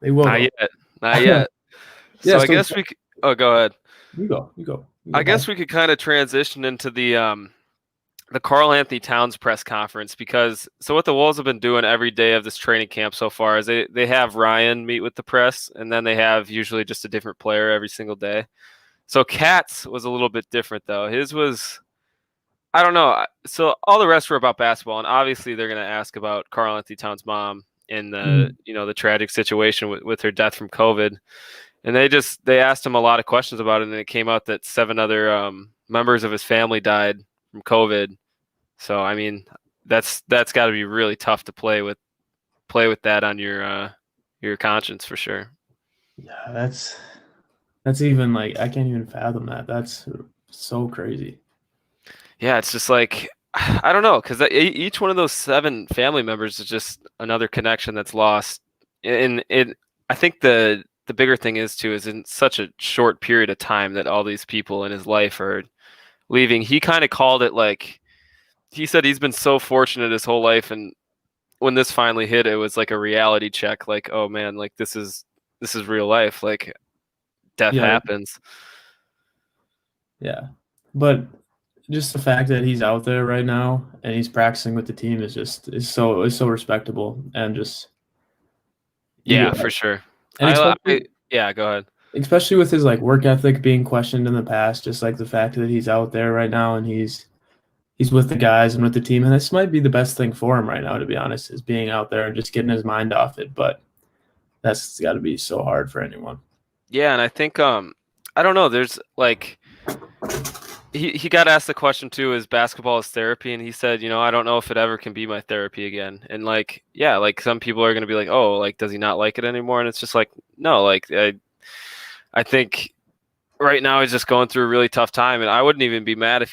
They will Not though. yet. Not yet. Yeah. So I So guess we could, oh, go ahead. you go. You go. You I go. guess we could kind of transition into the Karl Anthony Towns press conference because so what the Wolves have been doing every day of this training camp so far is they have Ryan meet with the press and then they have usually just a different player every single day. So Kat's was a little bit different though. His was I don't know. So all the rest were about basketball and obviously they're going to ask about Karl Anthony Towns' mom and Mhm. the tragic situation with her death from COVID. And they asked him a lot of questions about it and it came out that seven other members of his family died from COVID. So I mean, that's got to be really tough to play with that on your conscience for sure. Yeah, that's even like I can't even fathom that. That's so crazy. Yeah, it's just like I don't know because each one of those seven family members is just another connection that's lost. And it, I think the bigger thing is too is in such a short period of time that all these people in his life are leaving. He kind of called it like he said he's been so fortunate his whole life, and when this finally hit, it was like a reality check. Like, oh man, like this is real life. Like death Yeah, happens. yeah. But just the fact that he's out there right now and he's practicing with the team is so respectable and just you Yeah, for sure. and especially Yeah, go ahead. especially with his like work ethic being questioned in the past, just like the fact that he's out there right now and he's with the guys and with the team, and this might be the best thing for him right now, to be honest, is being out there and just getting his mind off it. But that's got to be so hard for anyone. Yeah, and I think I don't know. There's like he got asked the question too, is basketball is therapy? And he said, I don't know if it ever can be my therapy again. And like, yeah, like some people are gonna be like, oh, like does he not like it anymore? And it's just like, no, like I think right now he's just going through a really tough time, and I wouldn't even be mad if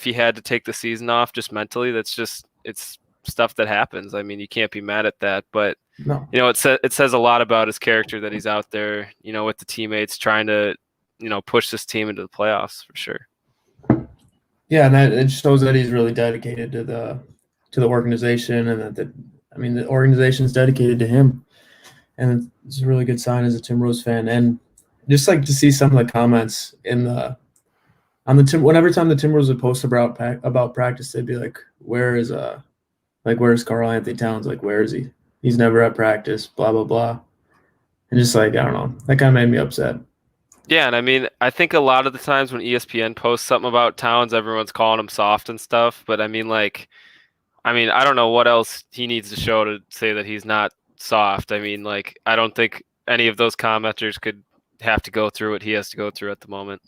he had to take the season off just mentally. That's just it's stuff that happens. I mean, you can't be mad at that, but No. it says a lot about his character that he's out there, with the teammates trying to, push this team into the playoffs for sure. Yeah, and that it shows that he's really dedicated to the organization, and I mean the organization's dedicated to him, and it's a really good sign as a Timberwolves fan. And just like to see some of the comments in the on the Tim whenever time the Timberwolves would post about practice, they'd be like, where's Karl Anthony Towns? Like, where is he? He's never at practice. Blah blah blah. And just like I don't know, that kind of made me upset. Yeah, and I mean, I think a lot of the times when ESPN posts something about Towns, everyone's calling him soft and stuff. But I mean, I don't know what else he needs to show to say that he's not soft. I mean, like, I don't think any of those commenters could have to go through what he has to go through at the moment.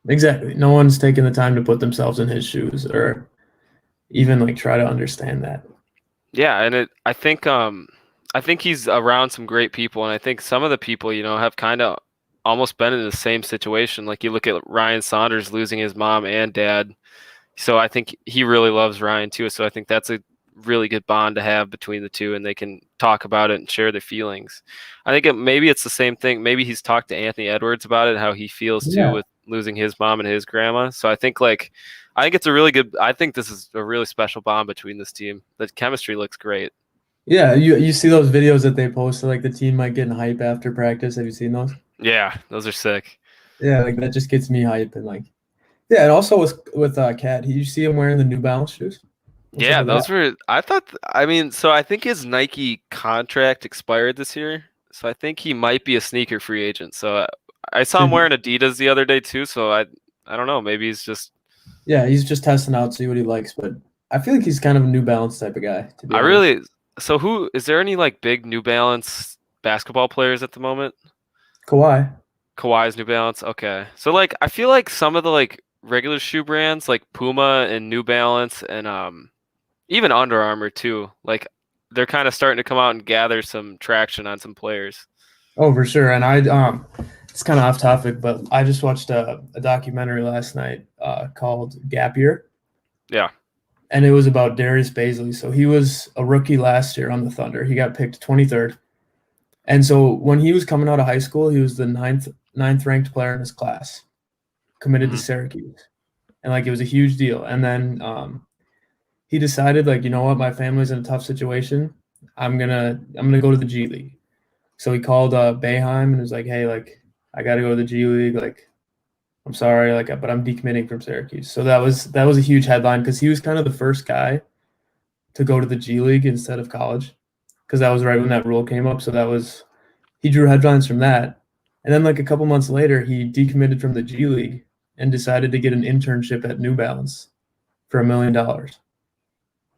Exactly. No one's taking the time to put themselves in his shoes or even like try to understand that. Yeah, and I think he's around some great people, and I think some of the people, have kind of almost been in the same situation. Like you look at Ryan Saunders losing his mom and dad, so I think he really loves Ryan too. So I think that's a really good bond to have between the two, and they can talk about it and share their feelings. I think maybe it's the same thing. Maybe he's talked to Anthony Edwards about it, how he feels too Yeah. with losing his mom and his grandma. So I think it's a really good. I think this is a really special bond between this team. The chemistry looks great. Yeah, you see those videos that they post, like the team might getting hype after practice. Have you seen those? Yeah, those are sick. Yeah, like that just gets me hype and like yeah, and also with Cat, you see him wearing the New Balance shoes. What's up Yeah, with that? those were. I thought. I mean, so I think his Nike contract expired this year, so I think he might be a sneaker free agent. So I saw him Did wearing Adidas the other day too. So I don't know. Maybe he's just. Yeah, he's just testing out, see what he likes, but I feel like he's kind of a New Balance type of guy, to be I honest. really. So who is there any like big New Balance basketball players at the moment? Kawhi. Kawhi's New Balance. Okay, so like I feel like some of the like regular shoe brands like Puma and New Balance and even Under Armour too. Like they're kind of starting to come out and gather some traction on some players. Oh, for sure. And it's kind of off topic, but I just watched a documentary last night called Gap Year, Yeah. and it was about Darius Baisley. So he was a rookie last year on the Thunder. He got picked 23rd. And so when he was coming out of high school, he was the ninth ranked player in his class, committed to Mhm. Syracuse. And like it was a huge deal. And then he decided, like, you know what, my family's in a tough situation. I'm gonna go to the G League. So he called Boeheim and was like, "Hey, like I got to go to the G League. Like I'm sorry, like but I'm decommitting from Syracuse." So that was a huge headline because he was kind of the first guy to go to the G League instead of college because that was right when that rule came up. So that was he drew headlines from that. And then like a couple months later, he decommitted from the G League and decided to get an internship at New Balance for $1 million.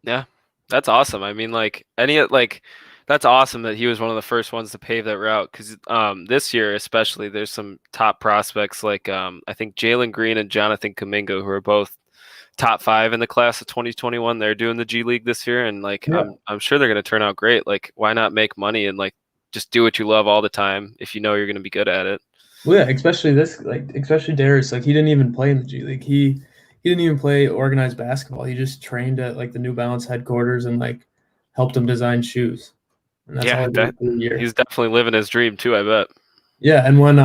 Yeah, that's awesome. I mean, like that's awesome that he was one of the first ones to pave that route. Because this year especially, there's some top prospects like I think Jalen Green and Jonathan Kuminga, who are both top 5 in the class of 2021. They're doing the G League this year, and like Yeah. I'm sure they're going to turn out great. Like, why not make money and like just do what you love all the time if you know you're going to be good at it? Well, yeah, especially Darius, like he didn't even play in the G League. He didn't even play organized basketball. He just trained at like the New Balance headquarters and like helped him design shoes. And that's all Yeah, he did that for a year. he's definitely living his dream too, I bet. Yeah, and when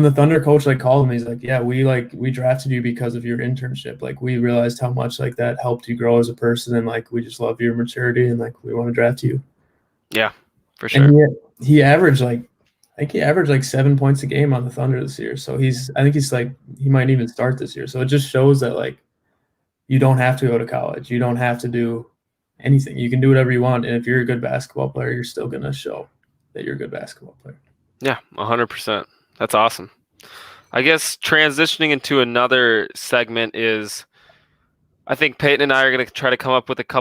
the Thunder coach like called him, he's like, "Yeah, we drafted you because of your internship. Like we realized how much like that helped you grow as a person, and like we just love your maturity, and like we want to draft you." Yeah, for And sure. he averaged like I think he averaged like 7 points a game on the Thunder this year. So I think he's like he might even start this year. So it just shows that like you don't have to go to college. You don't have to do anything. You can do whatever you want. And if you're a good basketball player, you're still gonna show that you're a good basketball player. Yeah, 100%. That's awesome. I guess transitioning into another segment is I think Peyton and I are going to try to come up with a couple